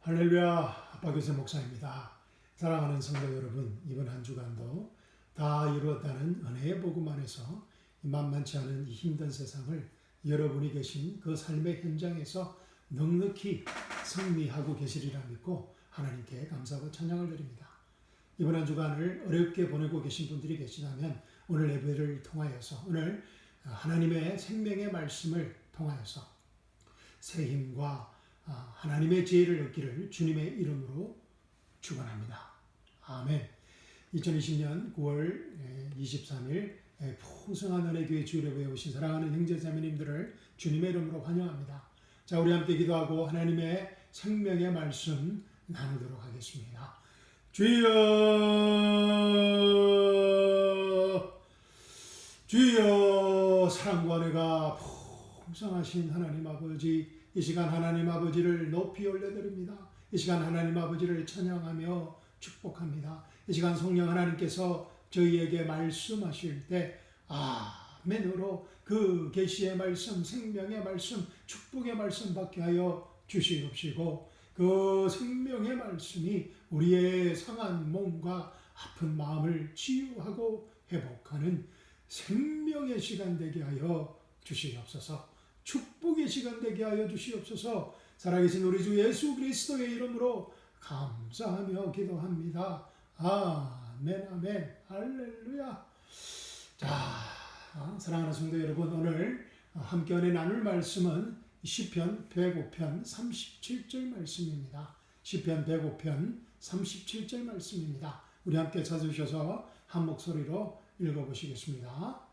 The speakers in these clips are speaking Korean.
할렐루야, 박교세 목사입니다. 사랑하는 성도 여러분, 이번 한 주간도 다 이루었다는 은혜의 복음 안에서 만만치 않은 이 힘든 세상을 여러분이 계신 그 삶의 현장에서 넉넉히 승리하고 계시리라 믿고 하나님께 감사하고 찬양을 드립니다. 이번 한 주간을 어렵게 보내고 계신 분들이 계시다면 오늘 예배를 통하여서 오늘 하나님의 생명의 말씀을 통하여서 새 힘과 하나님의 지혜를 얻기를 주님의 이름으로 축원합니다. 아멘. 2020년 9월 23일 풍성한 은혜교회 주일에 오신 사랑하는 형제자매님들을 주님의 이름으로 환영합니다. 자, 우리 함께 기도하고 하나님의 생명의 말씀 나누도록 하겠습니다. 주여, 주여, 사랑과 은혜가 풍성하신 하나님 아버지, 이 시간 하나님 아버지를 높이 올려드립니다. 이 시간 하나님 아버지를 찬양하며 축복합니다. 이 시간 성령 하나님께서 저희에게 말씀하실 때 아멘으로 그 계시의 말씀, 생명의 말씀, 축복의 말씀 받게 하여 주시옵시고 그 생명의 말씀이 우리의 상한 몸과 아픈 마음을 치유하고 회복하는 생명의 시간 되게 하여 주시옵소서. 축복의 시간 되게 하여 주시옵소서. 살아계신 우리 주 예수 그리스도의 이름으로 감사하며 기도합니다. 아멘, 아멘, 할렐루야. 자, 사랑하는 성도 여러분, 오늘 함께 은혜 나눌 말씀은 시편 105편 37절 말씀입니다. 시편 105편 37절 말씀입니다. 우리 함께 찾으셔서 한 목소리로 읽어보시겠습니다.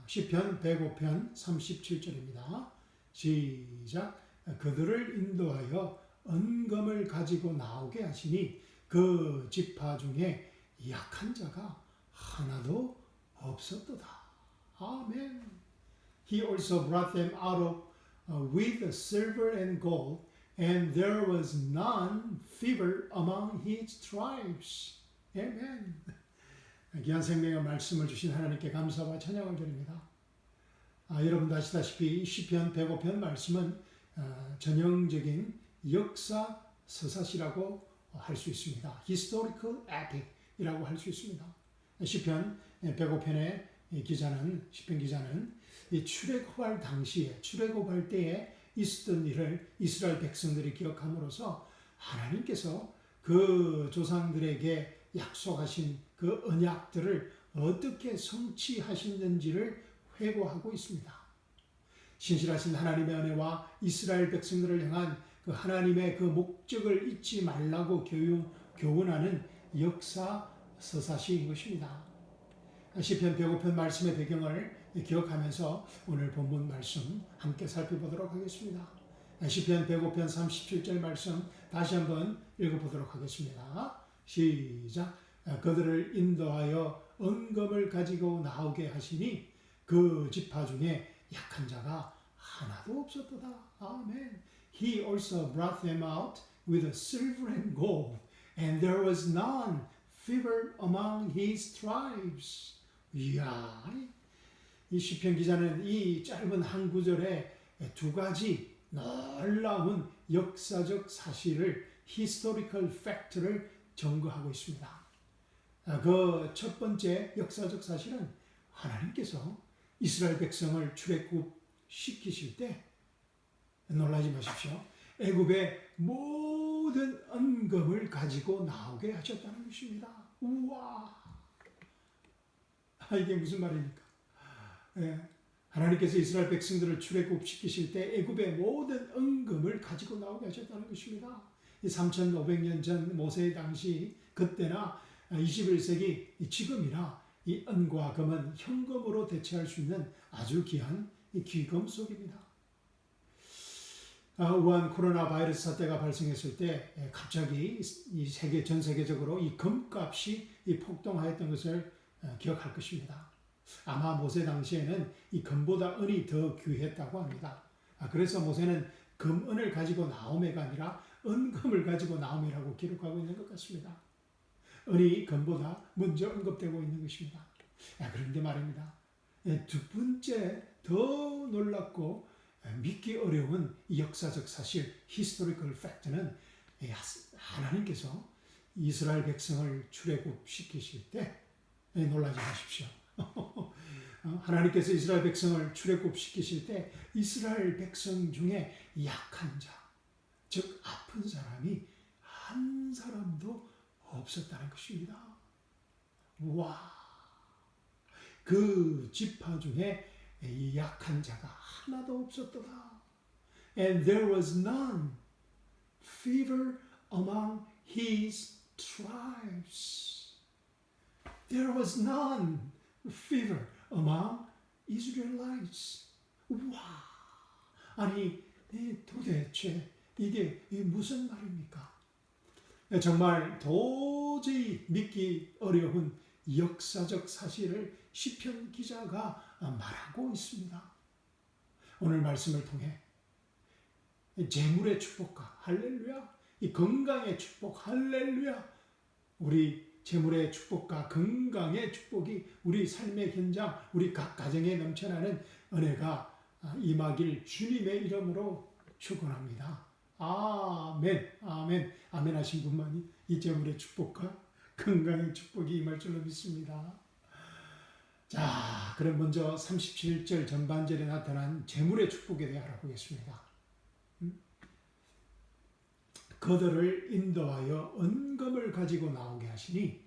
시편 105편 37절입니다. 시작. 그들을 인도하여 은금을 가지고 나오게 하시니 그 지파 중에 약한 자가 하나도 없었도다. 아멘. He also brought them out with silver and gold, and there was none feeble among his tribes. 아멘. 귀한 생명의 말씀을 주신 하나님께 감사와 찬양을 드립니다. 여러분도 아시다시피 시편 105편 말씀은 전형적인 역사 서사시라고 할 수 있습니다. Historical epic이라고 할 수 있습니다. 시편 105편의 시편 기자는 출애굽할 당시에 출애굽할 때에 있었던 일을 이스라엘 백성들이 기억함으로써 하나님께서 그 조상들에게 약속하신 그 언약들을 어떻게 성취하셨는지를 회고하고 있습니다. 신실하신 하나님의 은혜와 이스라엘 백성들을 향한 그 하나님의 그 목적을 잊지 말라고 교훈하는 역사 서사시인 것입니다. 시편 105편 말씀의 배경을 기억하면서 오늘 본문 말씀 함께 살펴보도록 하겠습니다. 시편 105편 37절 말씀 다시 한번 읽어보도록 하겠습니다. 시작. 그들을 인도하여 은금을 가지고 나오게 하시니 그 지파 중에 약한 자가 하나도 없었도다. 아멘. He also brought them out with silver and gold, and there was none feeble among his tribes. 이야, 이 시편 기자는 이 짧은 한 구절에 두 가지 놀라운 역사적 사실을 historical fact를 증거하고 있습니다. 그 첫 번째 역사적 사실은 하나님께서 이스라엘 백성을 출애굽시키실 때 놀라지 마십시오. 애굽의 모든 은금을 가지고 나오게 하셨다는 것입니다. 우와! 이게 무슨 말입니까? 하나님께서 이스라엘 백성들을 출애굽시키실 때 애굽의 모든 은금을 가지고 나오게 하셨다는 것입니다. 3500년 전 모세의 당시 그때나 21세기 지금이나 이 은과 금은 현금으로 대체할 수 있는 아주 귀한 귀금 속입니다. 우한 코로나 바이러스 사태가 발생했을 때 갑자기 전 세계적으로 이 금값이 폭등하였던 것을 기억할 것입니다. 아마 모세 당시에는 이 금보다 은이 더 귀했다고 합니다. 그래서 모세는 금은을 가지고 나옴이가 아니라 은금을 가지고 나옴이라고 기록하고 있는 것 같습니다. 은이 금보다 먼저 언급되고 있는 것입니다. 그런데 말입니다. 두 번째 더 놀랍고 믿기 어려운 이 역사적 사실, historical fact는 하나님께서 이스라엘 백성을 출애굽시키실 때 놀라지 마십시오. 하나님께서 이스라엘 백성을 출애굽시키실 때 이스라엘 백성 중에 약한 자, 즉 아픈 사람이 한 사람도 없었다는 것입니다. 와, 그 지파 중에 이 약한 자가 하나도 없었더라. And there was none fever among his tribes. There was none fever among Israelites. 와, 아니 도대체 이게 무슨 말입니까? 정말 도저히 믿기 어려운 역사적 사실을 시편 기자가 말하고 있습니다. 오늘 말씀을 통해 재물의 축복과 할렐루야, 이 건강의 축복 할렐루야, 우리 재물의 축복과 건강의 축복이 우리 삶의 현장, 우리 각 가정에 넘쳐나는 은혜가 임하길 주님의 이름으로 축원합니다. 아멘, 아멘, 아멘 하신 분만이 이 재물의 축복과 건강의 축복이 임할 줄로 믿습니다. 자, 그럼 먼저 37절 전반절에 나타난 재물의 축복에 대해 알아보겠습니다. 그들을 인도하여 은금을 가지고 나오게 하시니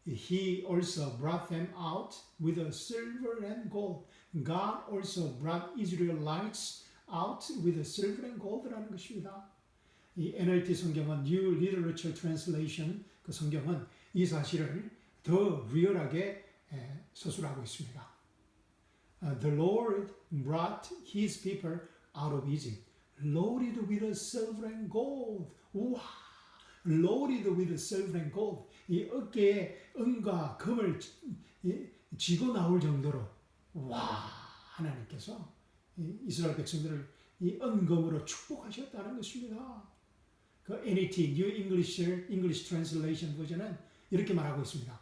He also brought them out with silver and gold. God also brought Israelites out with silver and gold라는 것입니다. 이 NLT 성경은 New Literature Translation, 그 성경은 이 사실을 더 리얼하게 서술하고 있습니다. The Lord brought His people out of Egypt, loaded with silver and gold. 우와, loaded with silver and gold. 이 어깨에 은과 금을 쥐고 나올 정도로 와, 하나님께서 이스라엘 백성들을 이 은금으로 축복하셨다는 것입니다. 그 NET, New English Translation 버전은 이렇게 말하고 있습니다.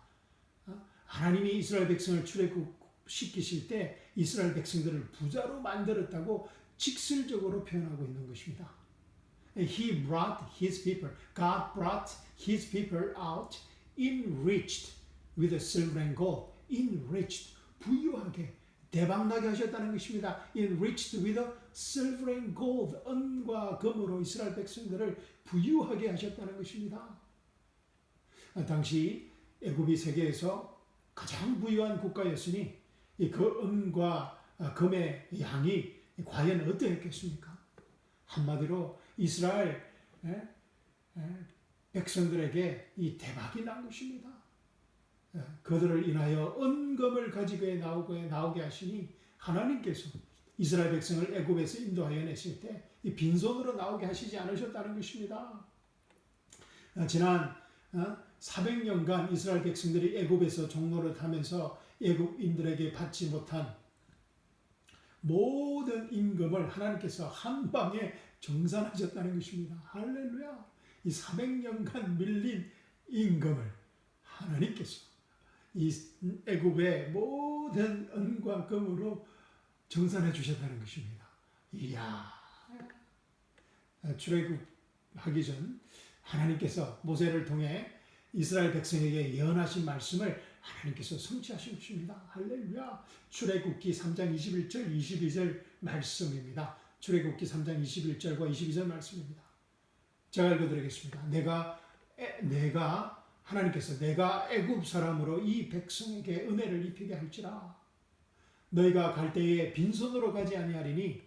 하나님이 이스라엘 백성을 출애굽시키실 때 이스라엘 백성들을 부자로 만들었다고 직설적으로 표현하고 있는 것입니다. He brought His people, God brought His people out enriched with silver and gold. enriched, 부유하게, 대박나게 하셨다는 것입니다. enriched with silver and gold, 은과 금으로 이스라엘 백성들을 부유하게 하셨다는 것입니다. 당시 애굽이 세계에서 가장 부유한 국가였으니 그 은과 금의 양이 과연 어떠했겠습니까? 한마디로 이스라엘 백성들에게 이 대박이 난 것입니다. 그들을 인하여 은금을 가지고 나오게 하시니 하나님께서 이스라엘 백성을 애굽에서 인도하여 내실 때 이 빈손으로 나오게 하시지 않으셨다는 것입니다. 지난 400년간 이스라엘 백성들이 애굽에서 종노릇 하면서 애굽인들에게 받지 못한 모든 임금을 하나님께서 한 방에 정산하셨다는 것입니다. 할렐루야! 이 400년간 밀린 임금을 하나님께서 이 애굽의 모든 은과 금으로 정산해 주셨다는 것입니다. 이야, 출애굽하기 전 하나님께서 모세를 통해 이스라엘 백성에게 예언하신 말씀을 하나님께서 성취하신 것입니다. 할렐루야. 출애굽기 3장 21절 22절 말씀입니다. 출애굽기 3장 21절과 22절 말씀입니다. 제가 읽어드리겠습니다. 하나님께서 내가 애굽 사람으로 이 백성에게 은혜를 입히게 할지라. 너희가 갈 때에 빈손으로 가지 아니하리니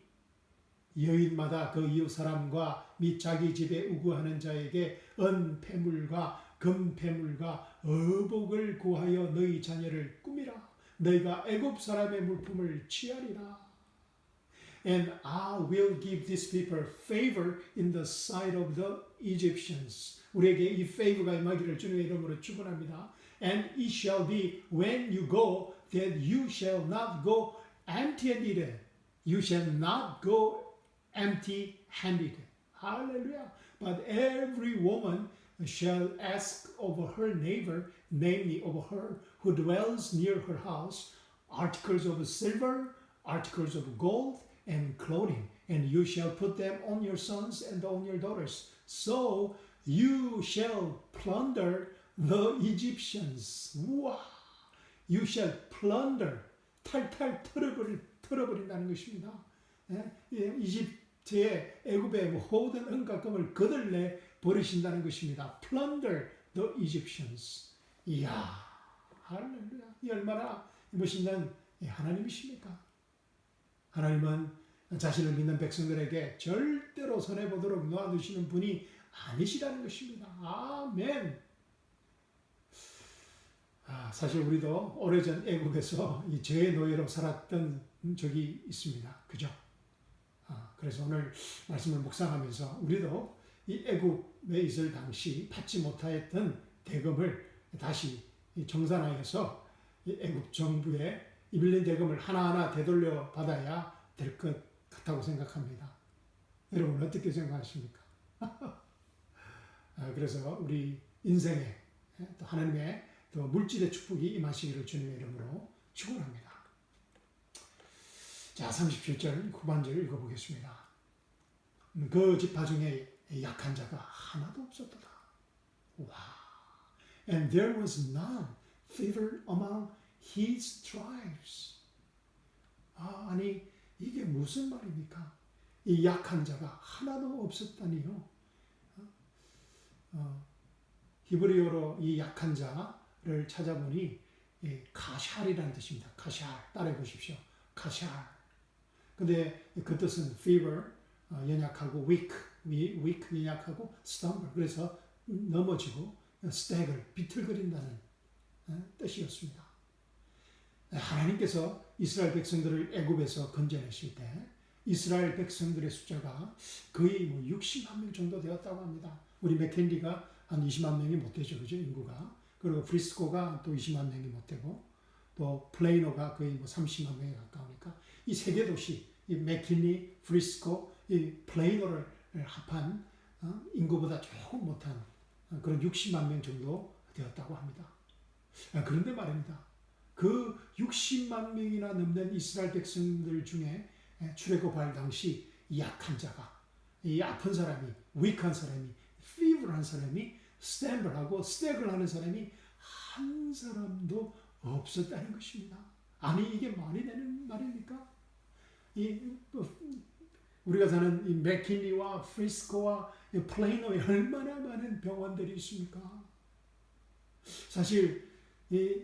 여인마다 그 이웃 사람과 및 자기 집에 우구하는 자에게 은폐물과 금폐물과 어복을 구하여 너희 자녀를 꾸미라. 너희가 애굽 사람의 물품을 취하리라. And I will give this people favor in the sight of the Egyptians. 우리에게 이 favor가 임하기를 주님의 이름으로 축원합니다. And it shall be when you go that you shall not go empty-handed. You shall not go empty-handed. Hallelujah. But every woman shall ask of her neighbor, namely of her who dwells near her house, articles of silver, articles of gold, and clothing, and you shall put them on your sons and on your daughters. So You shall plunder the Egyptians. 우와, you shall plunder, 탈탈 털어버린다는 것입니다. 이집트의 애굽의 모든 은가금을 거들내 버리신다는 것입니다. Plunder the Egyptians. 이야, 할렐루야. 이 얼마나 멋있는 하나님이십니까? 하나님은 자신을 믿는 백성들에게 절대로 손해보도록 놓아두시는 분이 아니시라는 것입니다. 아멘. 사실 우리도 오래전 애국에서 이 죄의 노예로 살았던 적이 있습니다. 그죠? 그래서 오늘 말씀을 묵상하면서 우리도 이 애국에 있을 당시 받지 못하였던 대금을 다시 정산하여서 이 애국 정부에 이 밀린 대금을 하나하나 되돌려 받아야 될 것 같다고 생각합니다. 여러분 어떻게 생각하십니까? 그래서 우리 인생에 또 하나님의 또 물질의 축복이 임하시기를 주님의 이름으로 축원합니다. 자, 37절 후반절 읽어보겠습니다. 그 지파 중에 약한 자가 하나도 없었도다. 와. And there was none feeble among his tribes. 아니 이게 무슨 말입니까? 이 약한 자가 하나도 없었다니요. 히브리어로 이 약한 자를 찾아보니 카샬이라는 뜻입니다. 카샬 따라해 보십시오. 카샬. 근데 그 뜻은 fever 연약하고 weak 연약하고 stumble 그래서 넘어지고 stagger 비틀거린다는 뜻이었습니다. 하나님께서 이스라엘 백성들을 애굽에서 건져내실 때 이스라엘 백성들의 숫자가 거의 60만 명 정도 되었다고 합니다. 우리 맥켄리가 한 20만 명이 못 되죠, 그죠, 인구가. 그리고 프리스코가 또 20만 명이 못 되고, 또 플레이노가 거의 30만 명에 가까우니까 이 세 개 도시, 이 맥킨리, 프리스코, 이 플레이노를 합한 인구보다 조금 못한 그런 60만 명 정도 되었다고 합니다. 그런데 말입니다. 그 60만 명이나 넘는 이스라엘 백성들 중에 출애굽할 당시 약한 자가, 이 아픈 사람이, 위크한 사람이, fever한 사람이, 스탬블하고 스택을 하는 사람이 한 사람도 없었다는 것입니다. 아니 이게 말이 되는 말입니까? 우리가 사는 이 맥킨리와 프리스코와 플레이노에 얼마나 많은 병원들이 있습니까? 사실 이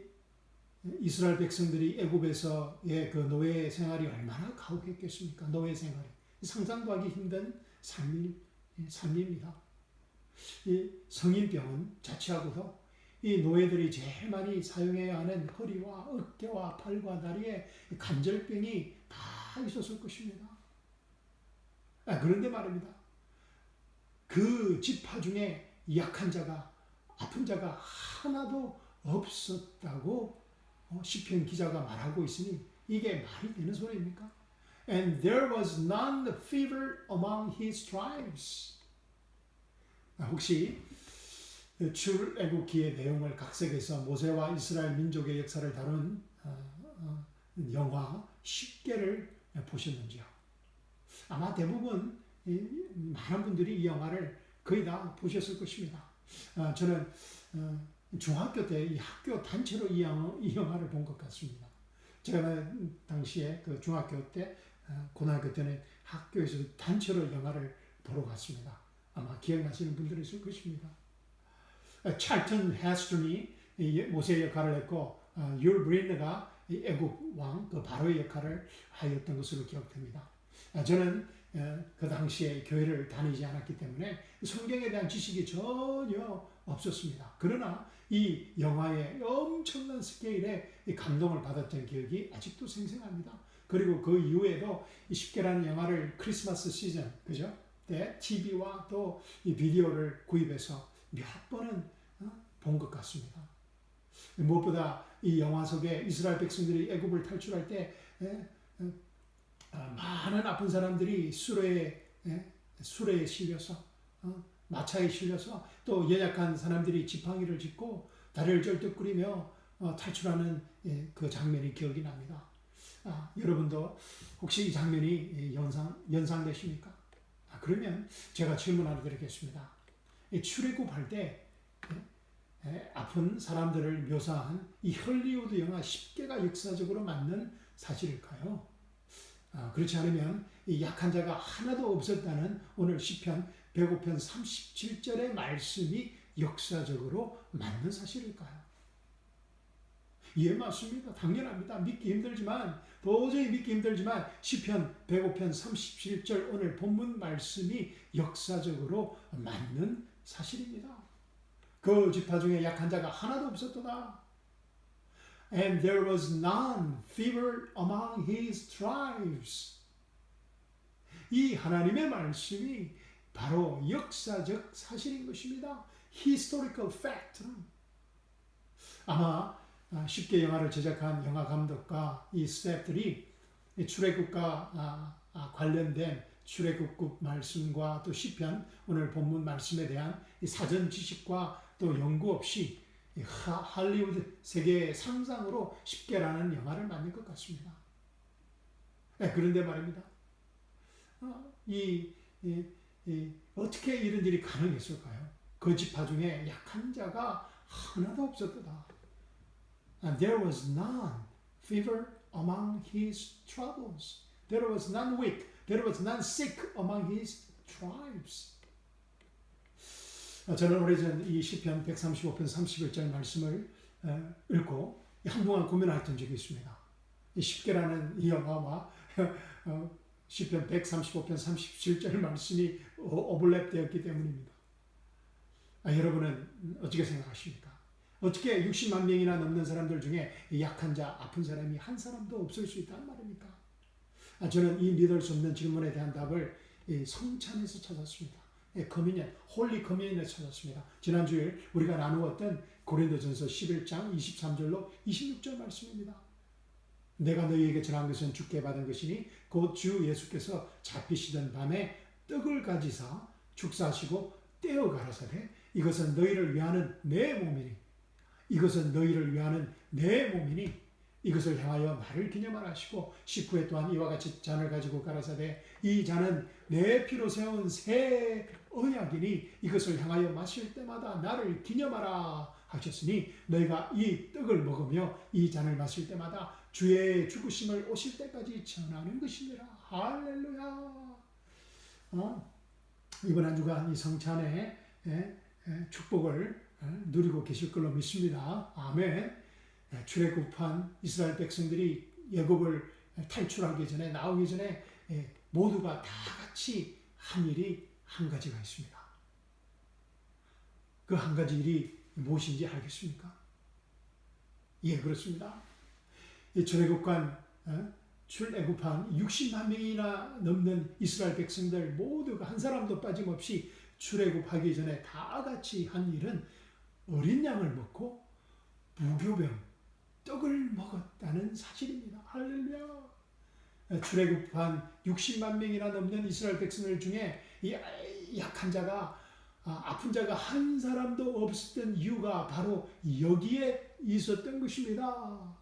이스라엘 백성들이 애굽에서의 그 노예 생활이 얼마나 가혹했겠습니까? 노예 생활이 상상도 하기 힘든 삶입니다. 이 성인병은 자취하고도 이 노예들이 제일 많이 사용해야 하는 허리와 어깨와 팔과 다리에 관절병이 다 있었을 것입니다. 그런데 말입니다. 그 지파 중에 약한 자가, 아픈 자가 하나도 없었다고 시편 기자가 말하고 있으니 이게 말이 되는 소리입니까? And there was none feeble among his tribes. 혹시 출애굽기의 내용을 각색해서 모세와 이스라엘 민족의 역사를 다룬 영화 10개를 보셨는지요? 아마 대부분 많은 분들이 이 영화를 거의 다 보셨을 것입니다. 저는 중학교 때 이 학교 단체로 이 영화를 본 것 같습니다. 제가 당시에 그 중학교 때, 고등학교 때는 학교에서 단체로 영화를 보러 갔습니다. 아마 기억나시는 분들이 있을 것입니다. 찰튼 헤스턴이 모세의 역할을 했고, 율 브린너가 애국 왕, 그 바로의 역할을 하였던 것으로 기억됩니다. 저는 그 당시에 교회를 다니지 않았기 때문에 성경에 대한 지식이 전혀 없었습니다. 그러나 이 영화의 엄청난 스케일의 감동을 받았던 기억이 아직도 생생합니다. 그리고 그 이후에도 이 10개라는 영화를 크리스마스 시즌, 그죠? 때 TV와 또 이 비디오를 구입해서 몇 번은 본 것 같습니다. 무엇보다 이 영화 속에 이스라엘 백성들이 애굽을 탈출할 때 많은 아픈 사람들이 수레에 실려서 마차에 실려서 또 연약한 사람들이 지팡이를 짚고 다리를 절뚝거리며 탈출하는 그 장면이 기억이 납니다. 여러분도 혹시 이 장면이 연상되십니까? 그러면 제가 질문 하나 드리겠습니다. 출애굽할 때 아픈 사람들을 묘사한 이 헐리우드 영화 10개가 역사적으로 맞는 사실일까요? 그렇지 않으면 이 약한 자가 하나도 없었다는 오늘 시편 105편 37절의 말씀이 역사적으로 맞는 사실일까요? 예, 맞습니다. 당연합니다. 도저히 믿기 힘들지만 시편 105편 37절 오늘 본문 말씀이 역사적으로 맞는 사실입니다. 그 지파 중에 약한 자가 하나도 없었도다. And there was none feeble among his tribes. 이 하나님의 말씀이 바로 역사적 사실인 것입니다. Historical fact. 아마 10개 영화를 제작한 영화 감독과 이 스태프들이 출애굽과 관련된 출애굽국 말씀과 또 시편 오늘 본문 말씀에 대한 이 사전 지식과 또 연구 없이 할리우드 세계의 상상으로 10개라는 영화를 만든 것 같습니다. 그런데 말입니다. 어떻게 이런 일이 가능했을까요? 그 지파 중에 약한 자가 하나도 없었다. And there was none feeble among his troubles. There was none weak. There was none sick among his tribes. 저는 오래전 이 시편 135편 31절 말씀을 읽고 한동안 고민했던 적이 있습니다. 이 10개라는 이 영화와 시편 135편 37절 말씀이 오버랩되었기 때문입니다. 여러분은 어떻게 생각하십니까? 어떻게 60만 명이나 넘는 사람들 중에 약한 자, 아픈 사람이 한 사람도 없을 수 있다는 말입니까? 저는 이 믿을 수 없는 질문에 대한 답을 성찬에서 찾았습니다. 커뮤니언, 홀리 커뮤니언에서 찾았습니다. 지난주에 우리가 나누었던 고린도전서 11장 23절로 26절 말씀입니다. 내가 너희에게 전한 것은 주께 받은 것이니 곧 주 예수께서 잡히시던 밤에 떡을 가지사 축사하시고 떼어 가라사대 이것은 너희를 위하는 내 몸이니 이것은 너희를 위하는 내 몸이니 이것을 향하여 나를 기념하라 하시고 19회 또한 이와 같이 잔을 가지고 가라사대 이 잔은 내 피로 세운 새 언약이니 이것을 향하여 마실 때마다 나를 기념하라 하셨으니 너희가 이 떡을 먹으며 이 잔을 마실 때마다 주의 죽으심을 오실 때까지 전하는 것이니라. 할렐루야. 이번 한 주간 이 성찬의 축복을 누리고 계실 걸로 믿습니다. 아멘. 출애굽한 이스라엘 백성들이 애굽을 탈출하기 전에 나오기 전에 모두가 다 같이 한 일이 한 가지가 있습니다. 그 한 가지 일이 무엇인지 알겠습니까? 예, 그렇습니다. 이 출애굽한 60만 명이나 넘는 이스라엘 백성들 모두가 한 사람도 빠짐없이 출애굽하기 전에 다 같이 한 일은 어린 양을 먹고 무교병 떡을 먹었다는 사실입니다. 할렐루야. 출애굽한 60만 명이나 넘는 이스라엘 백성들 중에 이 약한 자가 아픈 자가 한 사람도 없었던 이유가 바로 여기에 있었던 것입니다.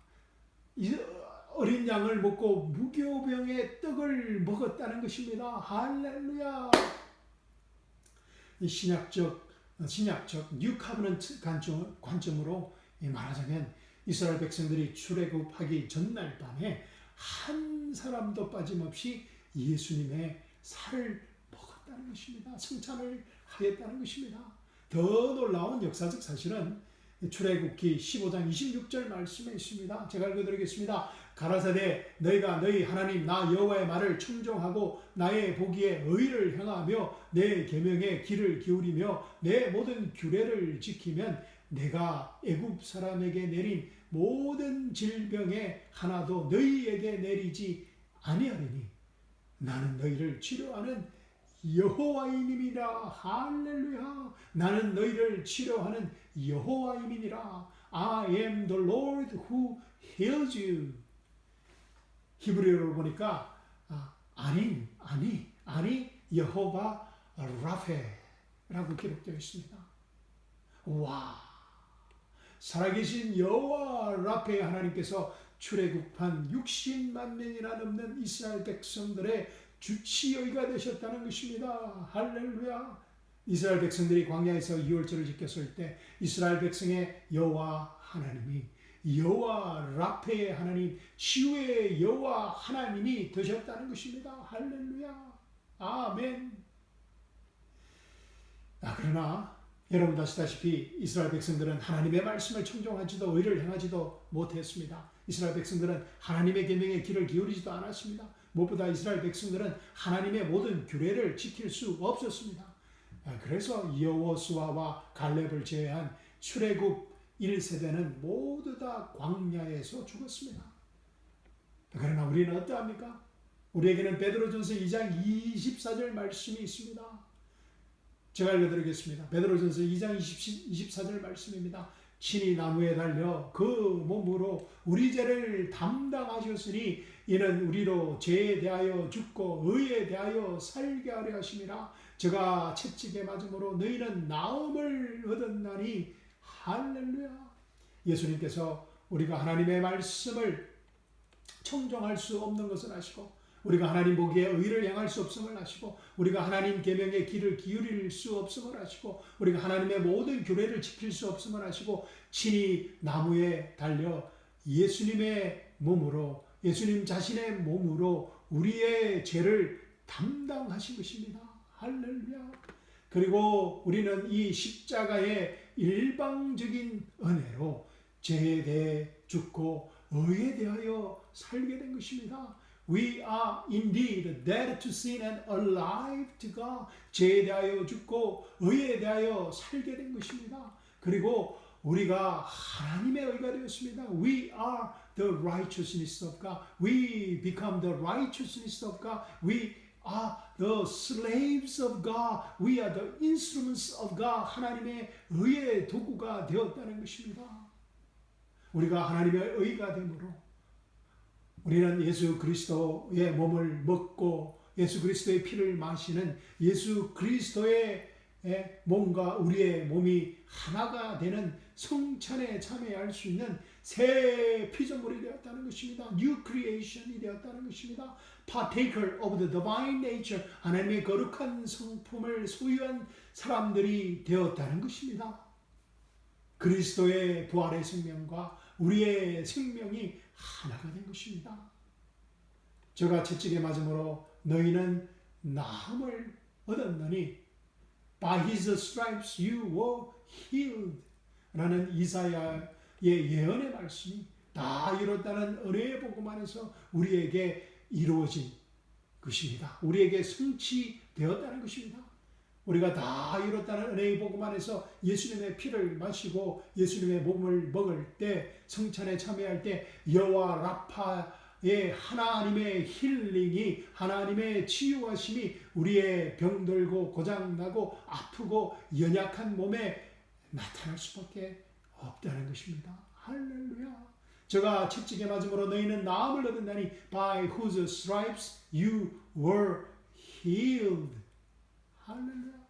어린 양을 먹고 무교병의 떡을 먹었다는 것입니다. 할렐루야. 신약적 뉴 카버넌트 관점으로 말하자면 이스라엘 백성들이 출애굽하기 전날 밤에 한 사람도 빠짐없이 예수님의 살을 먹었다는 것입니다. 성찬을 하였다는 것입니다. 더 놀라운 역사적 사실은 출애굽기 15장 26절 말씀에 있습니다. 제가 읽어드리겠습니다. 가라사대 너희가 너희 하나님 나 여호와의 말을 청종하고 나의 보기에 의를 행하며 내 계명에 귀를 기울이며 내 모든 규례를 지키면 내가 애굽 사람에게 내린 모든 질병에 하나도 너희에게 내리지 아니하리니 나는 너희를 치료하는 여호와임이니라. 할렐루야. 나는 너희를 치료하는 여호와임이니라. I am the Lord who heals you. 히브리어로 보니까 아니 여호와 라페라고 기록되어 있습니다. 와, 살아계신 여호와 라페 하나님께서 출애굽한 60만 명이나 넘는 이스라엘 백성들의 주치의가 되셨다는 것입니다. 할렐루야. 이스라엘 백성들이 광야에서 유월절을 지켰을 때 이스라엘 백성의 여호와 하나님이 여호와 라페의 하나님, 치유의 여호와 하나님이 되셨다는 것입니다. 할렐루야. 아멘. 그러나 여러분도 아시다시피 이스라엘 백성들은 하나님의 말씀을 청종하지도 의를 행하지도 못했습니다. 이스라엘 백성들은 하나님의 계명에 귀를 기울이지도 않았습니다. 무엇보다 이스라엘 백성들은 하나님의 모든 규례를 지킬 수 없었습니다. 그래서 여호수아와 갈렙을 제외한 출애굽 1세대는 모두 다 광야에서 죽었습니다. 그러나 우리는 어떠합니까? 우리에게는 베드로전서 2장 24절 말씀이 있습니다. 제가 읽어드리겠습니다. 베드로전서 2장 24절 말씀입니다. 친히 나무에 달려 그 몸으로 우리 죄를 담당하셨으니 이는 우리로 죄에 대하여 죽고 의에 대하여 살게 하려 하심이라. 저가 채찍에 맞음으로 너희는 나음을 얻었나니. 할렐루야. 예수님께서 우리가 하나님의 말씀을 청종할 수 없는 것을 아시고 우리가 하나님 보기에 의를 행할 수 없음을 아시고 우리가 하나님 계명에 귀를 기울일 수 없음을 아시고 우리가 하나님의 모든 규례를 지킬 수 없음을 아시고 친히 나무에 달려 예수님의 몸으로 예수님 자신의 몸으로 우리의 죄를 담당하신 것입니다. 할렐루야. 그리고 우리는 이 십자가의 일방적인 은혜로 죄에 대해 죽고 의에 대하여 살게 된 것입니다. We are indeed dead to sin and alive to God. 죄에 대하여 죽고 의에 대하여 살게 된 것입니다. 그리고 우리가 하나님의 의가 되었습니다. We are the righteousness of God. We become the righteousness of God. We are the slaves of God. We are the instruments of God. 하나님의 의의 도구가 되었다는 것입니다. 우리가 하나님의 의가 되므로 우리는 예수 그리스도의 몸을 먹고 예수 그리스도의 피를 마시는 예수 그리스도의 몸과 우리의 몸이 하나가 되는 성찬에 참여할 수 있는 새 피조물이 되었다는 것입니다. New creation이 되었다는 것입니다. Partaker of the divine nature, 하나님의 거룩한 성품을 소유한 사람들이 되었다는 것입니다. 그리스도의 부활의 생명과 우리의 생명이 하나가 된 것입니다. 저가 채찍에 맞음으로 너희는 나음을 얻었느니 By his stripes you were healed 라는 이사야의 예언의 말씀이 다 이뤘다는 은혜의 복음 안에서 우리에게 이루어진 것입니다. 우리에게 성취되었다는 것입니다. 우리가 다 이뤘다는 은혜의 복음 안에서 예수님의 피를 마시고 예수님의 몸을 먹을 때 성찬에 참여할 때 여호와 라파의 하나님의 힐링이 하나님의 치유하심이 우리의 병들고 고장나고 아프고 연약한 몸에 나타날 수밖에 없다는 것입니다. 할렐루야. 저가 채찍에 맞음으로 너희는 나음을 얻었나니 by whose stripes you were healed. 할렐루야.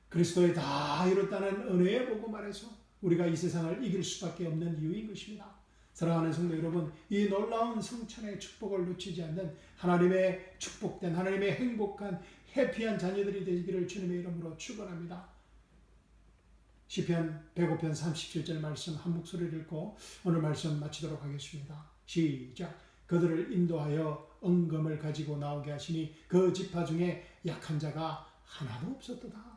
그리스도에 다 이뤘다는 은혜의 복음 안에서 우리가 이 세상을 이길 수밖에 없는 이유인 것입니다. 사랑하는 성도 여러분, 이 놀라운 성찬의 축복을 놓치지 않는 하나님의 축복된 하나님의 행복한 해피한 자녀들이 되기를 주님의 이름으로 축원합니다. 시편 105편 37절 말씀 한 목소리를 읽고 오늘 말씀 마치도록 하겠습니다. 시작. 그들을 인도하여 은금을 가지고 나오게 하시니 그 지파 중에 약한 자가 하나도 없었도다.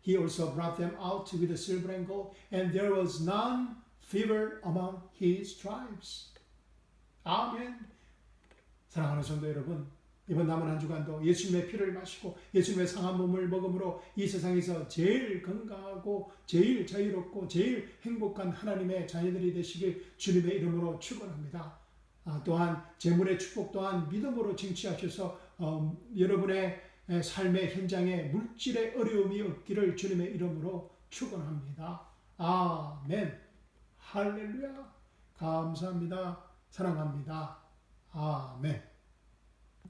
He also brought them out with silver and gold, and there was none feeble among his tribes. 아멘. 사랑하는 성도 여러분, 이번 남은 한 주간도 예수님의 피를 마시고 예수님의 상한 몸을 먹음으로 이 세상에서 제일 건강하고 제일 자유롭고 제일 행복한 하나님의 자녀들이 되시길 주님의 이름으로 축원합니다. 또한 재물의 축복 또한 믿음으로 쟁취하셔서 여러분의 삶의 현장에 물질의 어려움이 없기를 주님의 이름으로 축원합니다. 아멘. 할렐루야. 감사합니다. 사랑합니다. 아멘.